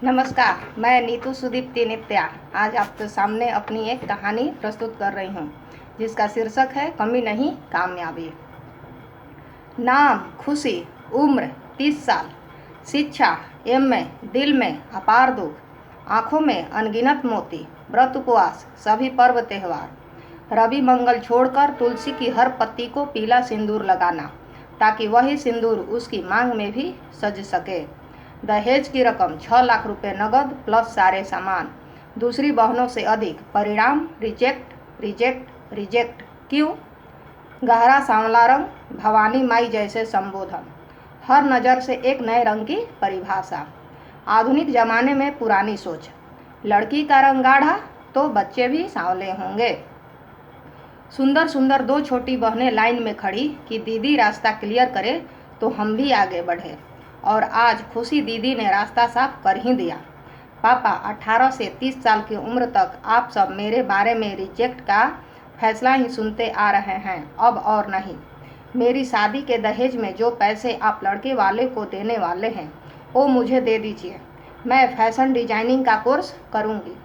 नमस्कार, मैं नीतू सुदीप्ति नित्या आज आपके सामने अपनी एक कहानी प्रस्तुत कर रही हूँ जिसका शीर्षक है कमी नहीं कामयाबी। नाम खुशी, उम्र 30 साल, शिक्षा एमए, दिल में अपार दुख, आँखों में अनगिनत मोती, व्रत उपवास, सभी पर्व त्यौहार, रवि मंगल छोड़कर तुलसी की हर पत्ती को पीला सिंदूर लगाना ताकि वही सिंदूर उसकी मांग में भी सज सके। दहेज की रकम 6 लाख रुपए नगद प्लस सारे सामान, दूसरी बहनों से अधिक, परिणाम रिजेक्ट रिजेक्ट रिजेक्ट। क्यों? गहरा सांवला रंग, भवानी माई जैसे संबोधन, हर नज़र से एक नए रंग की परिभाषा। आधुनिक जमाने में पुरानी सोच, लड़की का रंग गाढ़ा तो बच्चे भी सांवले होंगे। सुंदर सुंदर दो छोटी बहनें लाइन में खड़ी कि दीदी रास्ता क्लियर करे तो हम भी आगे बढ़े, और आज खुशी दीदी ने रास्ता साफ कर ही दिया। पापा, 18 से 30 साल की उम्र तक आप सब मेरे बारे में रिजेक्ट का फैसला ही सुनते आ रहे हैं, अब और नहीं। मेरी शादी के दहेज में जो पैसे आप लड़के वाले को देने वाले हैं वो मुझे दे दीजिए, मैं फैशन डिजाइनिंग का कोर्स करूँगी।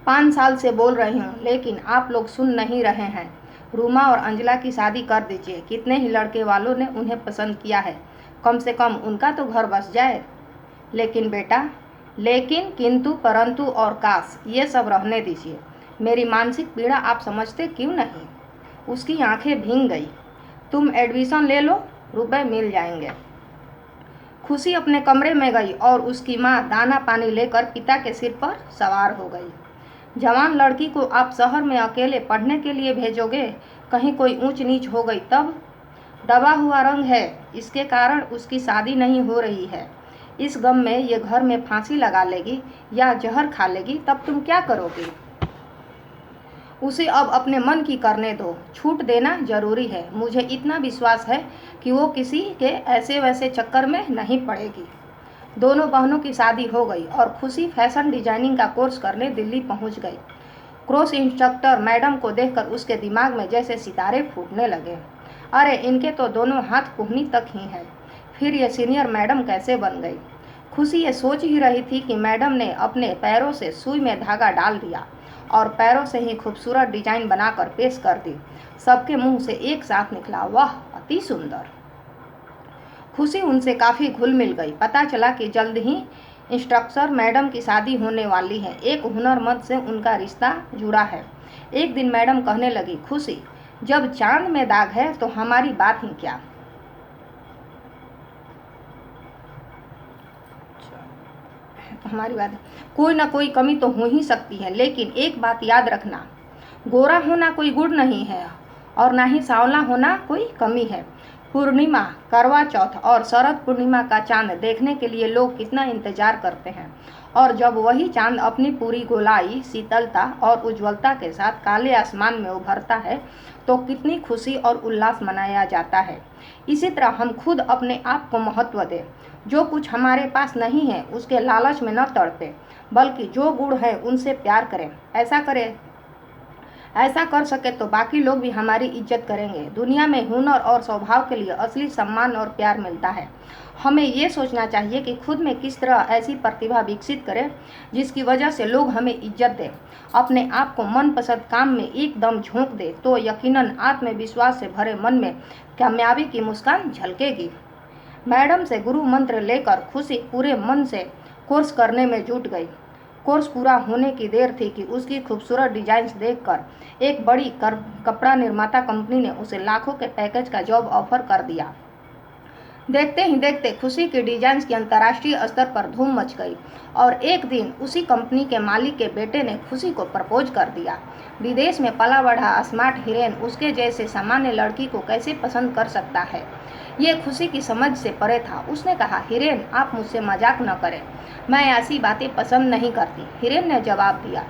5 साल से बोल रही हूँ लेकिन आप लोग सुन नहीं रहे हैं। रूमा और अंजला की शादी कर दीजिए, कितने ही लड़के वालों ने उन्हें पसंद किया है, कम से कम उनका तो घर बस जाए। लेकिन बेटा, लेकिन, किंतु, परंतु और काश, ये सब रहने दीजिए। मेरी मानसिक पीड़ा आप समझते क्यों नहीं? उसकी आंखें भींग गई। तुम एडमिशन ले लो, रुपए मिल जाएंगे। खुशी अपने कमरे में गई और उसकी माँ दाना पानी लेकर पिता के सिर पर सवार हो गई। जवान लड़की को आप शहर में अकेले पढ़ने के लिए भेजोगे, कहीं कोई ऊंच नीच हो गई तब? दबा हुआ रंग है, इसके कारण उसकी शादी नहीं हो रही है। इस गम में ये घर में फांसी लगा लेगी या जहर खा लेगी, तब तुम क्या करोगी? उसे अब अपने मन की करने दो, छूट देना जरूरी है। मुझे इतना विश्वास है कि वो किसी के ऐसे वैसे चक्कर में नहीं पड़ेगी। दोनों बहनों की शादी हो गई और खुशी फैशन डिजाइनिंग का कोर्स करने दिल्ली पहुंच गई। कोर्स इंस्ट्रक्टर मैडम को देखकर उसके दिमाग में जैसे सितारे फूटने लगे। अरे, इनके तो दोनों हाथ कुहनी तक ही हैं, फिर ये सीनियर मैडम कैसे बन गई? खुशी ये सोच ही रही थी कि मैडम ने अपने पैरों से सुई में धागा डाल दिया और पैरों से ही खूबसूरत डिजाइन बनाकर पेश कर दी। सबके मुंह से एक साथ निकला, वाह, अति सुंदर। खुशी उनसे काफ़ी घुल मिल गई। पता चला कि जल्द ही इंस्ट्रक्टर मैडम की शादी होने वाली है। एक हुनरमंद से उनका रिश्ता जुड़ा है। एक दिन मैडम कहने लगी, खुशी, जब चांद में दाग है तो हमारी बात ही क्या। हमारी बात, कोई ना कोई कमी तो हो ही सकती है, लेकिन एक बात याद रखना, गोरा होना कोई गुण नहीं है और ना ही सांवला होना कोई कमी है। पूर्णिमा, करवा चौथ और शरद पूर्णिमा का चांद देखने के लिए लोग कितना इंतजार करते हैं, और जब वही चांद अपनी पूरी गोलाई, शीतलता और उज्ज्वलता के साथ काले आसमान में उभरता है तो कितनी खुशी और उल्लास मनाया जाता है। इसी तरह हम खुद अपने आप को महत्व दें। जो कुछ हमारे पास नहीं है उसके लालच में न तड़पे, बल्कि जो गुण है उनसे प्यार करें। ऐसा कर सके तो बाकी लोग भी हमारी इज्जत करेंगे। दुनिया में हुनर और स्वभाव के लिए असली सम्मान और प्यार मिलता है। हमें ये सोचना चाहिए कि खुद में किस तरह ऐसी प्रतिभा विकसित करें जिसकी वजह से लोग हमें इज्जत दें। अपने आप को मनपसंद काम में एकदम झोंक दे तो यकीनन आत्मविश्वास से भरे मन में कामयाबी की मुस्कान झलकेगी। मैडम से गुरु मंत्र लेकर खुशी पूरे मन से कोर्स करने में जुट गई। कोर्स पूरा होने की देर थी कि उसकी खूबसूरत डिजाइन्स देखकर एक बड़ी कपड़ा निर्माता कंपनी ने उसे लाखों के पैकेज का जॉब ऑफर कर दिया। देखते ही देखते खुशी की डिजाइन्स की अंतर्राष्ट्रीय स्तर पर धूम मच गई और एक दिन उसी कंपनी के मालिक के बेटे ने खुशी को प्रपोज कर दिया। विदेश में पला बढ़ा स्मार्ट हिरेन उसके जैसे सामान्य लड़की को कैसे पसंद कर सकता है, ये खुशी की समझ से परे था। उसने कहा, हिरेन, आप मुझसे मजाक न करें, मैं ऐसी बातें पसंद नहीं करती। हिरेन ने जवाब दिया,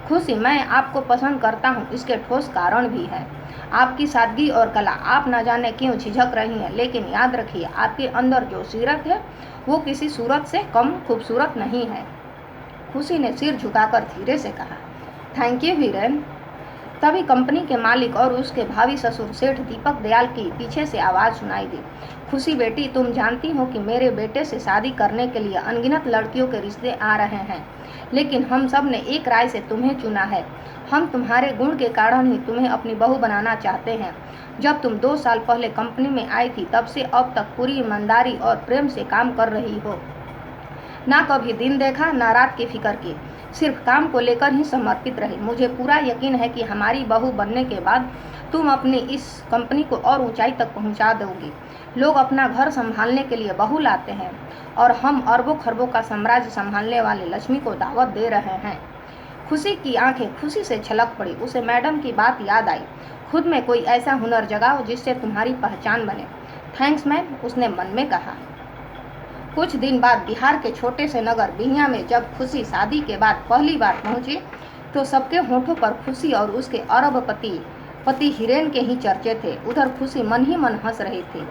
खुशी, मैं आपको पसंद करता हूँ, इसके ठोस कारण भी हैं। आपकी सादगी और कला, आप न जाने क्यों झिझक रही हैं, लेकिन याद रखिए, आपके अंदर जो सीरत है वो किसी सूरत से कम खूबसूरत नहीं है। खुशी ने सिर झुकाकर धीरे से कहा, थैंक यू हिरेन। तभी कंपनी के मालिक और उसके भावी ससुर सेठ दीपक दयाल की पीछे से आवाज़ सुनाई दी। खुशी बेटी, तुम जानती हो कि मेरे बेटे से शादी करने के लिए अनगिनत लड़कियों के रिश्ते आ रहे हैं, लेकिन हम सब ने एक राय से तुम्हें चुना है। हम तुम्हारे गुण के कारण ही तुम्हें अपनी बहू बनाना चाहते हैं। जब तुम 2 साल पहले कंपनी में आई थी, तब से अब तक पूरी ईमानदारी और प्रेम से काम कर रही हो। ना कभी दिन देखा, ना रात की फिक्र की, सिर्फ काम को लेकर ही समर्पित रही। मुझे पूरा यकीन है कि हमारी बहू बनने के बाद तुम अपनी इस कंपनी को और ऊंचाई तक पहुंचा दोगी। लोग अपना घर संभालने के लिए बहू लाते हैं और हम अरबों खरबों का साम्राज्य संभालने वाले लक्ष्मी को दावत दे रहे हैं। खुशी की आंखें खुशी से छलक पड़ी। उसे मैडम की बात याद आई। खुद में कोई ऐसा हुनर जगाओ जिससे तुम्हारी पहचान बने। थैंक्स मैम, उसने मन में कहा। कुछ दिन बाद बिहार के छोटे से नगर बिहिया में जब खुशी शादी के बाद पहली बार पहुंची, तो सबके होठों पर खुशी और उसके अरबपति हिरेन के ही चर्चे थे। उधर खुशी मन ही मन हंस रही थी।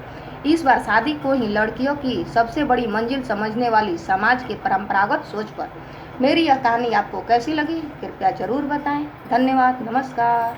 इस बार शादी को ही लड़कियों की सबसे बड़ी मंजिल समझने वाली समाज की परंपरागत सोच पर। मेरी यह कहानी आपको कैसी लगी, कृपया जरूर बताएं। धन्यवाद, नमस्कार।